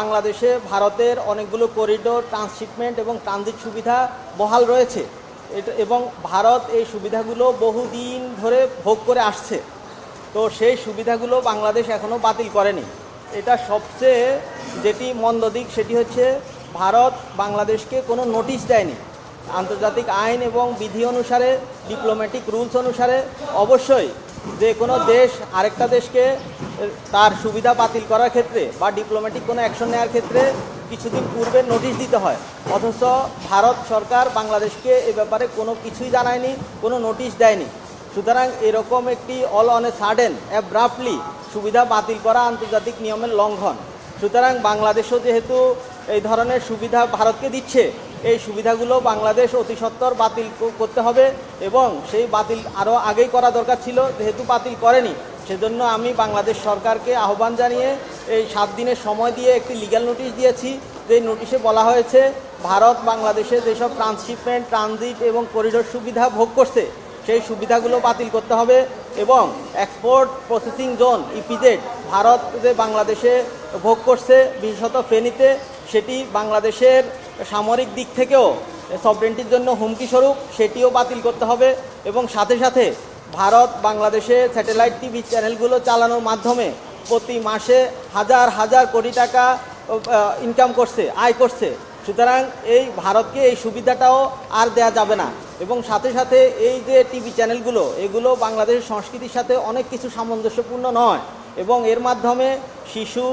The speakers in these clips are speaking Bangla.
বাংলাদেশে ভারতের অনেকগুলো করিডোর ট্রান্সশিপমেন্ট এবং ট্রানজিট সুবিধা বহাল রয়েছে এবং ভারত এই সুবিধাগুলো বহুদিন ধরে ভোগ করে আসছে। তো সেই সুবিধাগুলো বাংলাদেশ এখনও বাতিল করেনি। এটা সবচেয়ে যেটি মন্দ দিক সেটি হচ্ছে ভারত বাংলাদেশকে কোনো নোটিশ দেয়নি। আন্তর্জাতিক আইন এবং বিধি অনুসারে, ডিপ্লোম্যাটিক রুলস অনুসারে অবশ্যই যে কোনো দেশ আরেকটা দেশকে তার সুবিধা বাতিল করার ক্ষেত্রে বা ডিপ্লোম্যাটিক কোনো অ্যাকশন নেওয়ার ক্ষেত্রে কিছুদিন পূর্বে নোটিশ দিতে হয়। অথচ ভারত সরকার বাংলাদেশকে এ ব্যাপারে কোনো কিছুই জানায়নি, কোনো নোটিশ দেয়নি। সুতরাং এরকম একটি all on a sudden abruptly সুবিধা বাতিল করা আন্তর্জাতিক নিয়মের লঙ্ঘন। সুতরাং বাংলাদেশও যেহেতু এই ধরনের সুবিধা ভারতকে দিচ্ছে, এই সুবিধাগুলো বাংলাদেশ অতি সত্বর বাতিল করতে হবে এবং সেই বাতিল আরও আগেই করা দরকার ছিল, যেহেতু বাতিল করেনি। সেজন্য আমি বাংলাদেশ সরকারকে আহ্বান জানিয়ে এই 7 দিনের সময় দিয়ে একটি লিগ্যাল নোটিশ দিয়েছি। যে নোটিশে বলা হয়েছে ভারত বাংলাদেশে যেসব ট্রান্সশিপমেন্ট, ট্রানজিট এবং করিডোর সুবিধা ভোগ করছে সেই সুবিধাগুলো বাতিল করতে হবে এবং export processing zone EPZ Bharat যে বাংলাদেশে ভোগ করছে বিশেষত ফেনীতে, সেটি বাংলাদেশের সামরিক দিক থেকেও সভরেন্টির জন্য হুমকি স্বরূপ, সেটিও বাতিল করতে হবে এবং সাথে সাথে ভারত বাংলাদেশে স্যাটেলাইট টিভি চ্যানেলগুলো চালানোর মাধ্যমে প্রতি মাসে হাজার হাজার কোটি টাকা ইনকাম করছে, আয় করছে। সুতরাং এই ভারতকে এই সুবিধাটাও আর দেয়া যাবে না এবং সাথে সাথে এই যে টিভি চ্যানেলগুলো, এগুলো বাংলাদেশের সংস্কৃতির সাথে অনেক কিছু সামঞ্জস্যপূর্ণ নয় এবং এর মাধ্যমে শিশু,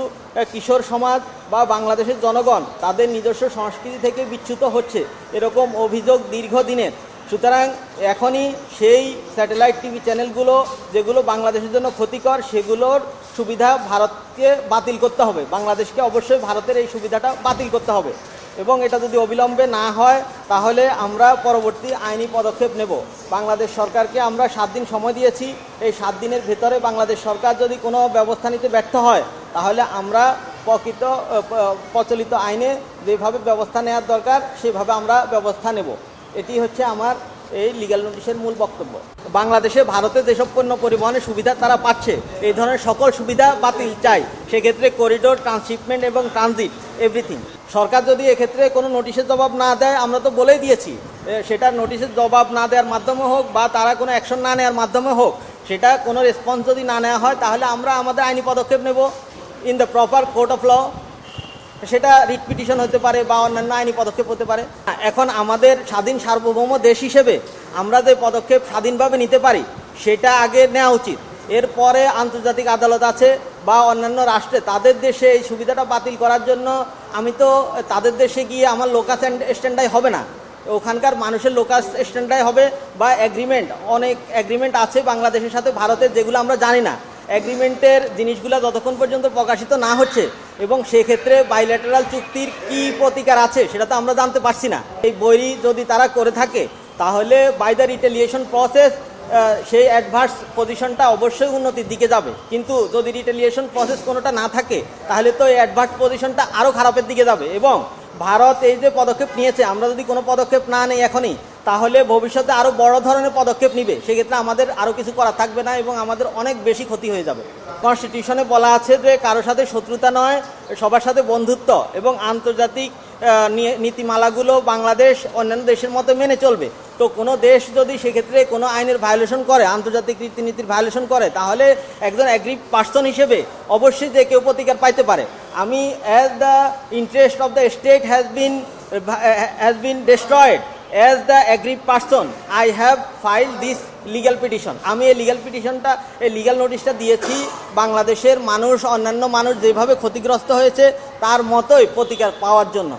কিশোর সমাজ বা বাংলাদেশের জনগণ তাদের নিজস্ব সংস্কৃতি থেকে বিচ্যুত হচ্ছে, এরকম অভিযোগ দীর্ঘদিনের। সুতরাং এখনই সেই স্যাটেলাইট টিভি চ্যানেলগুলো যেগুলো বাংলাদেশের জন্য ক্ষতিকর, সেগুলোর সুবিধা ভারতকে বাতিল করতে হবে। বাংলাদেশকে অবশ্যই ভারতের এই সুবিধাটা বাতিল করতে হবে এবং এটা যদি অবিলম্বে না হয় তাহলে আমরা পরবর্তী আইনি পদক্ষেপ নেব। বাংলাদেশ সরকারকে আমরা 7 দিন সময় দিয়েছি। এই 7 দিনের ভেতরে বাংলাদেশ সরকার যদি কোনো ব্যবস্থা নিতে ব্যর্থ হয় তাহলে আমরা প্রচলিত আইনে যেভাবে ব্যবস্থা নেওয়ার দরকার সেভাবে আমরা ব্যবস্থা নেব। এটি হচ্ছে আমার এই লিগ্যাল নোটিশের মূল বক্তব্য। বাংলাদেশে ভারতে যেসব পণ্য পরিবহনের সুবিধা তারা পাচ্ছে, এই ধরনের সকল সুবিধা বাতিল চাই। সেক্ষেত্রে করিডোর, ট্রান্সশিপমেন্ট এবং ট্রানজিট এভরিথিং। সরকার যদি এক্ষেত্রে কোনো নোটিশের জবাব না দেয়, আমরা তো বলেই দিয়েছি, সেটা নোটিশের জবাব না দেওয়ার মাধ্যমে হোক বা তারা কোনো অ্যাকশন না নেওয়ার মাধ্যমে হোক, সেটা কোনো রেসপন্স যদি না নেওয়া হয় তাহলে আমরা আমাদের আইনি পদক্ষেপ নেব in the proper court of law. সেটা রিট পিটিশন হতে পারে বা অন্যান্য আইনি পদক্ষেপ হতে পারে। এখন আমাদের স্বাধীন সার্বভৌম দেশ হিসেবে আমরা যে পদক্ষেপ স্বাধীনভাবে নিতে পারি সেটা আগে নেওয়া উচিত। এরপরে আন্তর্জাতিক আদালত আছে বা অন্যান্য রাষ্ট্রে তাদের দেশে এই সুবিধাটা বাতিল করার জন্য আমি তো তাদের দেশে গিয়ে আমার লোকাল স্ট্যান্ডাই হবে না, ওখানকার মানুষের লোকাল স্ট্যান্ডাই হবে বা অ্যাগ্রিমেন্ট, অনেক অ্যাগ্রিমেন্ট আছে বাংলাদেশের সাথে ভারতের যেগুলো আমরা জানি না। অ্যাগ্রিমেন্টের জিনিসগুলো যতক্ষণ পর্যন্ত প্রকাশিত না হচ্ছে এবং সেক্ষেত্রে বাইল্যাটারাল চুক্তির কী প্রতিকার আছে সেটা তো আমরা জানতে পারছি না। এই বৈরী যদি তারা করে থাকে তাহলে বাই দ্য রিটেলিয়েশন প্রসেস সেই অ্যাডভার্স পজিশনটা অবশ্যই উন্নতির দিকে যাবে, কিন্তু যদি রিটেলিয়েশন প্রসেস কোনোটা না থাকে তাহলে তো এই অ্যাডভার্স পজিশনটা আরও খারাপের দিকে যাবে। এবং ভারত এই যে পদক্ষেপ নিয়েছে, আমরা যদি কোনো পদক্ষেপ না নেই এখনই, তাহলে ভবিষ্যতে আরও বড় ধরনের পদক্ষেপ নিবে। সেক্ষেত্রে আমাদের আরও কিছু করা থাকবে না এবং আমাদের অনেক বেশি ক্ষতি হয়ে যাবে। কনস্টিটিউশনে বলা আছে যে কারোর সাথে শত্রুতা নয়, সবার সাথে বন্ধুত্ব এবং আন্তর্জাতিক নীতিমালাগুলো বাংলাদেশ অন্যান্য দেশের মতো মেনে চলবে। তো কোনো দেশ যদি সেক্ষেত্রে কোনো আইনের ভায়োলেশন করে, আন্তর্জাতিক রীতিনীতির ভায়োলেশন করে, তাহলে একজন অ্যাগ্রিড পার্সন হিসেবে অবশ্যই যে কেউ প্রতিকার পাইতে পারে। আমি as the interest of the state has been destroyed, as the aggrieved person I have filed this legal petition. আমি এই লিগ্যাল পিটিশনটা, এই লিগ্যাল নোটিশটা দিয়েছি বাংলাদেশের মানুষ, অন্যান্য মানুষ যেভাবে ক্ষতিগ্রস্ত হয়েছে তার মতোই প্রতিকার পাওয়ার জন্য।